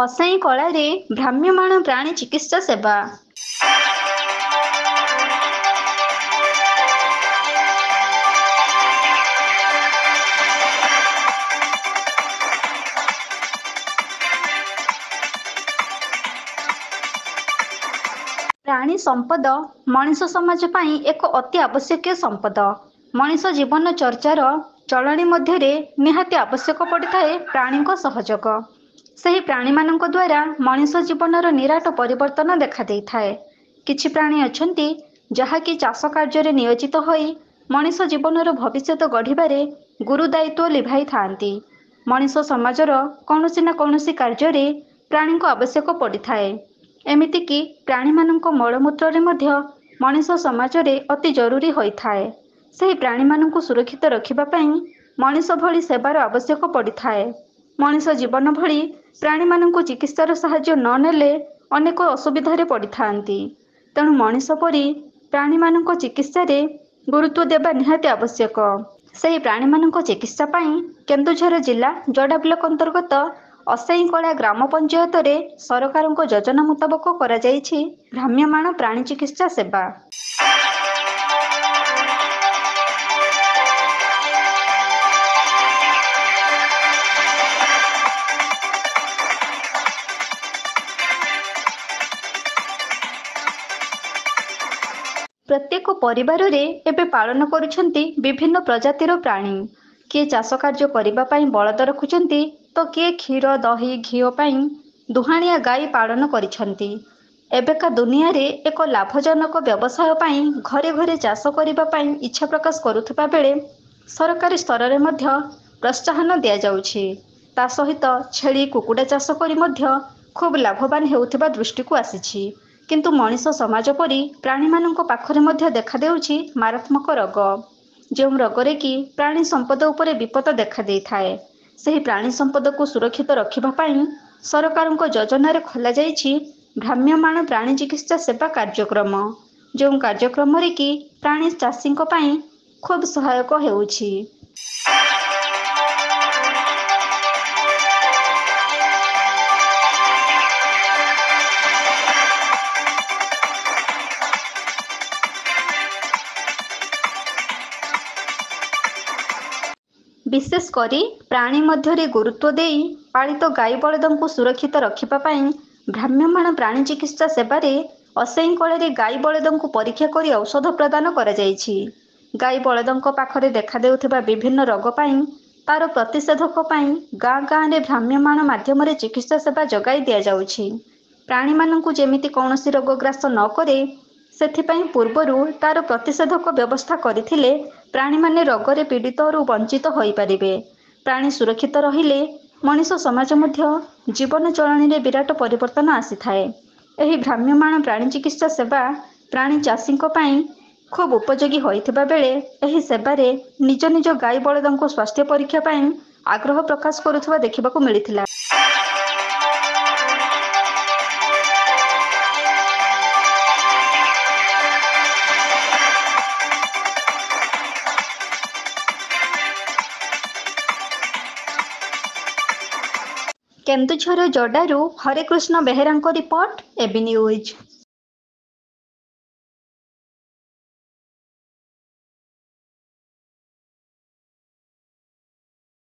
ଅସାଇଁ କଳାରେ ଭ୍ରାମ୍ୟମାଣ ପ୍ରାଣୀ ଚିକିତ୍ସା ସେବା। ପ୍ରାଣୀ ସମ୍ପଦ ମଣିଷ ସମାଜ ପାଇଁ ଏକ ଅତି ଆବଶ୍ୟକୀୟ ସମ୍ପଦ। ମଣିଷ ଜୀବନ ଚର୍ଚ୍ଚାର ଚଳଣି ମଧ୍ୟରେ ନିହାତି ଆବଶ୍ୟକ ପଡ଼ିଥାଏ ପ୍ରାଣୀଙ୍କ ସହଯୋଗ। ସେହି ପ୍ରାଣୀମାନଙ୍କ ଦ୍ୱାରା ମଣିଷ ଜୀବନର ନିରାଟ ପରିବର୍ତ୍ତନ ଦେଖାଦେଇଥାଏ। କିଛି ପ୍ରାଣୀ ଅଛନ୍ତି ଯାହାକି ଚାଷ କାର୍ଯ୍ୟରେ ନିୟୋଜିତ ହୋଇ ମଣିଷ ଜୀବନର ଭବିଷ୍ୟତ ଗଢ଼ିବାରେ ଗୁରୁ ଦାୟିତ୍ୱ ଲିଭାଇଥାନ୍ତି। ମଣିଷ ସମାଜର କୌଣସି ନା କୌଣସି କାର୍ଯ୍ୟରେ ପ୍ରାଣୀଙ୍କ ଆବଶ୍ୟକ ପଡ଼ିଥାଏ। ଏମିତିକି ପ୍ରାଣୀମାନଙ୍କ ମଳମୂତ୍ରରେ ମଧ୍ୟ ମଣିଷ ସମାଜରେ ଅତି ଜରୁରୀ ହୋଇଥାଏ। ସେହି ପ୍ରାଣୀମାନଙ୍କୁ ସୁରକ୍ଷିତ ରଖିବା ପାଇଁ ମଣିଷ ଭଳି ସେବାର ଆବଶ୍ୟକ ପଡ଼ିଥାଏ। ମଣିଷ ଜୀବନ ଭଳି ପ୍ରାଣୀମାନଙ୍କୁ ଚିକିତ୍ସାର ସାହାଯ୍ୟ ନ ନେଲେ ଅନେକ ଅସୁବିଧାରେ ପଡ଼ିଥାନ୍ତି। ତେଣୁ ମଣିଷ ପରି ପ୍ରାଣୀମାନଙ୍କ ଚିକିତ୍ସାରେ ଗୁରୁତ୍ୱ ଦେବା ନିହାତି ଆବଶ୍ୟକ। ସେହି ପ୍ରାଣୀମାନଙ୍କ ଚିକିତ୍ସା ପାଇଁ କେନ୍ଦୁଝର ଜିଲ୍ଲା ଯୋଡ଼ା ବ୍ଲକ ଅନ୍ତର୍ଗତ ଅସାଇଁକଳା ଗ୍ରାମ ପଞ୍ଚାୟତରେ ସରକାରଙ୍କ ଯୋଜନା ମୁତାବକ କରାଯାଇଛି ଭ୍ରାମ୍ୟମାଣ ପ୍ରାଣୀ ଚିକିତ୍ସା ସେବା। ପ୍ରତ୍ୟେକ ପରିବାରରେ ଏବେ ପାଳନ କରୁଛନ୍ତି ବିଭିନ୍ନ ପ୍ରଜାତିର ପ୍ରାଣୀ। କିଏ ଚାଷ କାର୍ଯ୍ୟ କରିବା ପାଇଁ ବଳଦ ରଖୁଛନ୍ତି ତ କିଏ କ୍ଷୀର ଦହି ଘିଅ ପାଇଁ ଦୁହାଣିଆ ଗାଈ ପାଳନ କରିଛନ୍ତି। ଏବେକା ଦୁନିଆରେ ଏକ ଲାଭଜନକ ବ୍ୟବସାୟ ପାଇଁ ଘରେ ଘରେ ଚାଷ କରିବା ପାଇଁ ଇଚ୍ଛା ପ୍ରକାଶ କରୁଥିବା ବେଳେ ସରକାରୀ ସ୍ତରରେ ମଧ୍ୟ ପ୍ରୋତ୍ସାହନ ଦିଆଯାଉଛି। ତା ସହିତ ଛେଳି କୁକୁଡ଼ା ଚାଷ କରି ମଧ୍ୟ ଖୁବ୍ ଲାଭବାନ ହେଉଥିବା ଦୃଷ୍ଟିକୁ ଆସିଛି। କିନ୍ତୁ ମଣିଷ ସମାଜ ପରି ପ୍ରାଣୀମାନଙ୍କ ପାଖରେ ମଧ୍ୟ ଦେଖାଦେଉଛି ମାରାତ୍ମକ ରୋଗ, ଯେଉଁ ରୋଗରେ କି ପ୍ରାଣୀ ସମ୍ପଦ ଉପରେ ବିପଦ ଦେଖାଦେଇଥାଏ। ସେହି ପ୍ରାଣୀ ସମ୍ପଦକୁ ସୁରକ୍ଷିତ ରଖିବା ପାଇଁ ସରକାରଙ୍କ ଯୋଜନାରେ ଖୋଲାଯାଇଛି ଭ୍ରାମ୍ୟମାଣ ପ୍ରାଣୀ ଚିକିତ୍ସା ସେବା କାର୍ଯ୍ୟକ୍ରମ, ଯେଉଁ କାର୍ଯ୍ୟକ୍ରମରେ କି ପ୍ରାଣୀ ଚାଷୀଙ୍କ ପାଇଁ ଖୁବ୍ ସହାୟକ ହେଉଛି। ବିଶେଷ କରି ପ୍ରାଣୀ ମଧ୍ୟରେ ଗୁରୁତ୍ୱ ଦେଇ ପାଳିତ ଗାଈ ବଳଦଙ୍କୁ ସୁରକ୍ଷିତ ରଖିବା ପାଇଁ ଭ୍ରାମ୍ୟମାଣ ପ୍ରାଣୀ ଚିକିତ୍ସା ସେବାରେ ଅସାଇଁକଳାରେ ଗାଈ ବଳଦଙ୍କୁ ପରୀକ୍ଷା କରି ଔଷଧ ପ୍ରଦାନ କରାଯାଇଛି। ଗାଈ ବଳଦଙ୍କ ପାଖରେ ଦେଖାଦେଉଥିବା ବିଭିନ୍ନ ରୋଗ ପାଇଁ ତାର ପ୍ରତିଷେଧକ ପାଇଁ ଗାଁ ଗାଁରେ ଭ୍ରାମ୍ୟମାଣ ମାଧ୍ୟମରେ ଚିକିତ୍ସା ସେବା ଯୋଗାଇ ଦିଆଯାଉଛି। ପ୍ରାଣୀମାନଙ୍କୁ ଯେମିତି କୌଣସି ରୋଗ ଗ୍ରାସ ନ କରେ ସେଥିପାଇଁ ପୂର୍ବରୁ ତାର ପ୍ରତିଷେଧକ ବ୍ୟବସ୍ଥା କରିଥିଲେ ପ୍ରାଣୀମାନେ ରୋଗରେ ପୀଡ଼ିତରୁ ବଞ୍ଚିତ ହୋଇପାରିବେ। ପ୍ରାଣୀ ସୁରକ୍ଷିତ ରହିଲେ ମଣିଷ ସମାଜ ମଧ୍ୟ ଜୀବନ ଚଳଣିରେ ବିରାଟ ପରିବର୍ତ୍ତନ ଆସିଥାଏ। ଏହି ଭ୍ରାମ୍ୟମାଣ ପ୍ରାଣୀ ଚିକିତ୍ସା ସେବା ପ୍ରାଣୀ ଚାଷୀଙ୍କ ପାଇଁ ଖୁବ୍ ଉପଯୋଗୀ ହୋଇଥିବା ବେଳେ ଏହି ସେବାରେ ନିଜ ନିଜ ଗାଈ ବଳଦଙ୍କ ସ୍ୱାସ୍ଥ୍ୟ ପରୀକ୍ଷା ପାଇଁ ଆଗ୍ରହ ପ୍ରକାଶ କରୁଥିବା ଦେଖିବାକୁ ମିଳିଥିଲା। କେନ୍ଦୁଝର ଯୋଡ଼ାରୁ ହରେକୃଷ୍ଣ ବେହେରାଙ୍କ ରିପୋର୍ଟ, ଏବି ନ୍ୟୁଜ୍।